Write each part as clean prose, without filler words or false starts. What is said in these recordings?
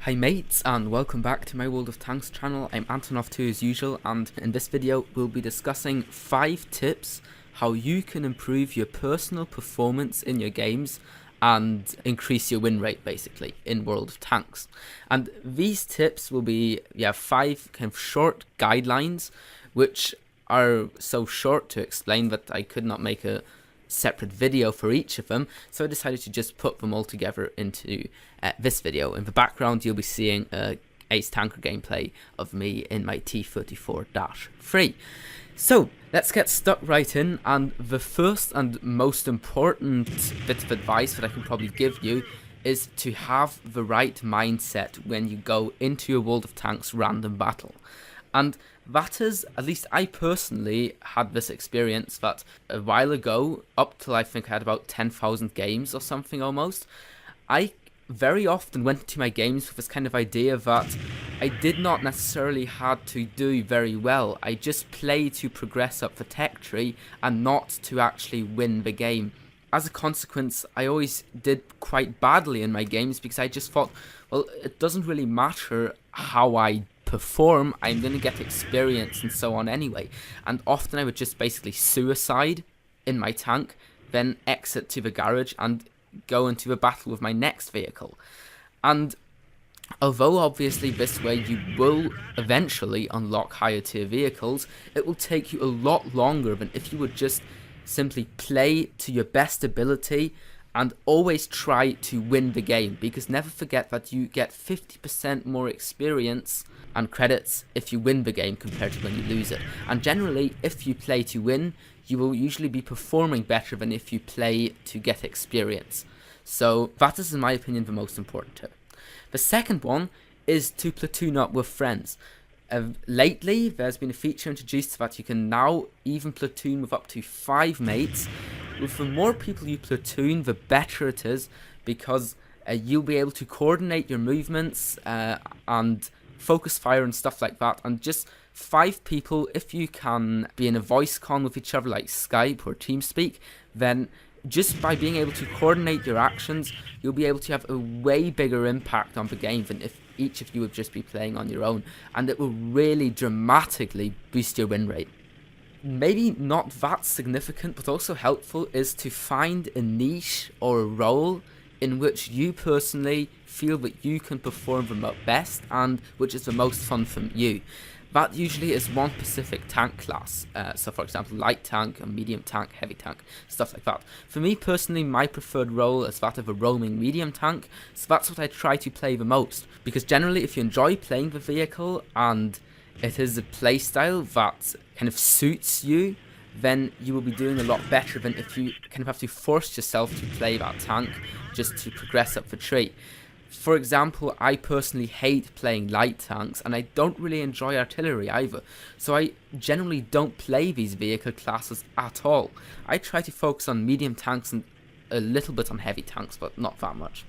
Hi mates, and welcome back to my World of Tanks channel. I'm Antonov2 as usual, and in this video we'll be discussing 5 tips how you can improve your personal performance in your games and increase your win rate basically in World of Tanks. And these tips will be 5 kind of short guidelines which are so short to explain that I could not make a separate video for each of them, so I decided to just put them all together into this video. In the background you'll be seeing Ace Tanker gameplay of me in my T-34-3. So let's get stuck right in, and the first and most important bit of advice that I can probably give you is to have the right mindset when you go into your World of Tanks random battle. And that is, at least I personally had this experience that a while ago, up till I think I had about 10,000 games or something almost, I very often went into my games with this kind of idea that I did not necessarily had to do very well. I just played to progress up the tech tree and not to actually win the game. As a consequence, I always did quite badly in my games because I just thought, well, it doesn't really matter how I perform, I'm going to get experience and so on anyway. And often I would just basically suicide in my tank, then exit to the garage and go into the battle with my next vehicle. And although obviously this way you will eventually unlock higher tier vehicles, it will take you a lot longer than if you would just simply play to your best ability and always try to win the game, because never forget that you get 50% more experience and credits if you win the game compared to when you lose it. And generally, if you play to win, you will usually be performing better than if you play to get experience. So that is, in my opinion, the most important tip. The second one is to platoon up with friends. Lately, there's been a feature introduced that you can now even platoon with up to 5 mates. With the more people you platoon, the better it is, because you'll be able to coordinate your movements and focus fire and stuff like that. And just 5 people, if you can be in a voice con with each other like Skype or TeamSpeak, then just by being able to coordinate your actions, you'll be able to have a way bigger impact on the game than if each of you would just be playing on your own, and it will really dramatically boost your win rate. Maybe not that significant, but also helpful, is to find a niche or a role in which you personally feel that you can perform the best and which is the most fun for you. That usually is one specific tank class, so for example light tank, a medium tank, heavy tank, stuff like that. For me personally, my preferred role is that of a roaming medium tank, so that's what I try to play the most, because generally if you enjoy playing the vehicle and it is a playstyle that kind of suits you, then you will be doing a lot better than if you kind of have to force yourself to play that tank just to progress up the tree. For example, I personally hate playing light tanks, and I don't really enjoy artillery either, so I generally don't play these vehicle classes at all. I try to focus on medium tanks and a little bit on heavy tanks, but not that much.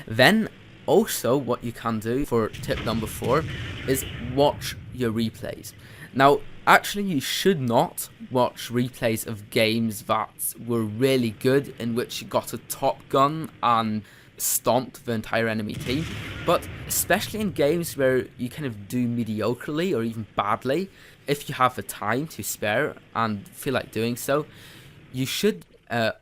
Then, also what you can do for tip number 4 is watch your replays. Now, actually you should not watch replays of games that were really good, in which you got a top gun and stomped the entire enemy team, but especially in games where you kind of do mediocrely or even badly, if you have the time to spare and feel like doing so, you should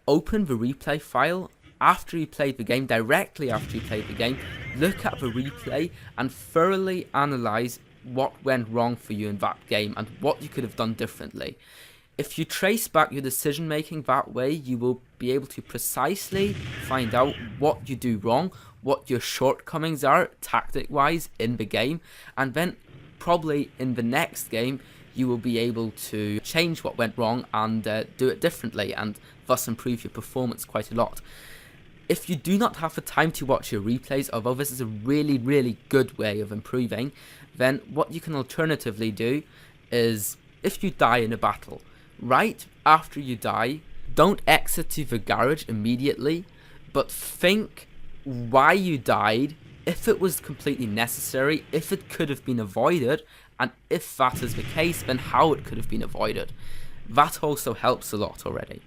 open the replay file after you played the game, directly after you played the game, look at the replay and thoroughly analyze what went wrong for you in that game and what you could have done differently. If you trace back your decision making that way, you will be able to precisely find out what you do wrong, what your shortcomings are tactic wise in the game, and then probably in the next game you will be able to change what went wrong and do it differently, and thus improve your performance quite a lot. If you do not have the time to watch your replays, although this is a really good way of improving, then what you can alternatively do is, if you die in a battle, right after you die, don't exit to the garage immediately, but think why you died, if it was completely necessary, if it could have been avoided, and if that is the case, then how it could have been avoided. That also helps a lot already.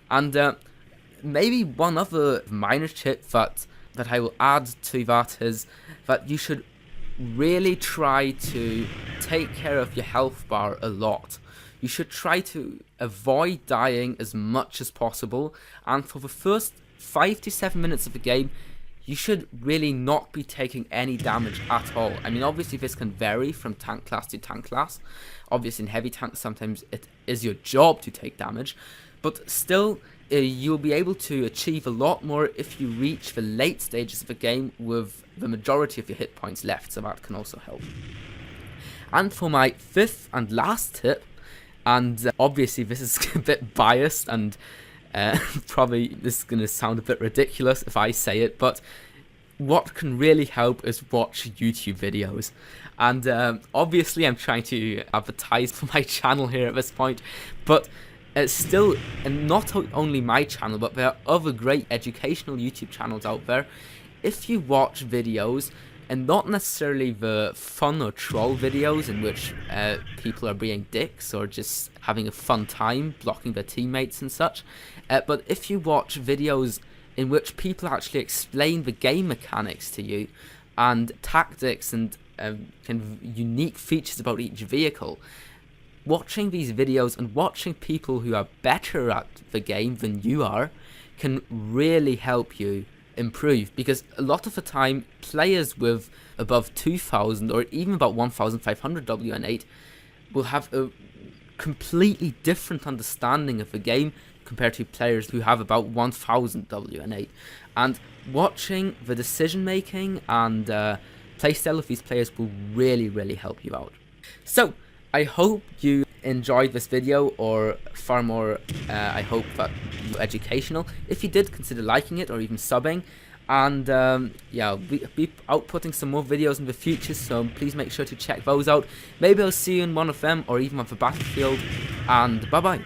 And maybe one other minor tip that that I will add to that is that you should really try to take care of your health bar a lot. You should try to avoid dying as much as possible, and for the first 5 to 7 minutes of the game, you should really not be taking any damage at all. I mean, obviously this can vary from tank class to tank class. Obviously in heavy tanks sometimes it is your job to take damage, but still you'll be able to achieve a lot more if you reach the late stages of the game with the majority of your hit points left, so that can also help. And for my fifth and last tip, and obviously this is a bit biased and probably this is going to sound a bit ridiculous if I say it, but what can really help is watch YouTube videos. And obviously I'm trying to advertise for my channel here at this point, but it's still, and not only my channel, but there are other great educational YouTube channels out there. If you watch videos, and not necessarily the fun or troll videos in which people are being dicks or just having a fun time blocking their teammates and such, but if you watch videos in which people actually explain the game mechanics to you and tactics and kind of unique features about each vehicle, watching these videos and watching people who are better at the game than you are can really help you improve, because a lot of the time players with above 2000 or even about 1500 wn8 will have a completely different understanding of the game compared to players who have about 1000 wn8, and watching the decision making and playstyle of these players will really help you out. So I hope you enjoyed this video, or far more, I hope that you're educational. If you did, consider liking it or even subbing. And yeah, we'll be outputting some more videos in the future, so please make sure to check those out. Maybe I'll see you in one of them, or even on the battlefield. And bye bye.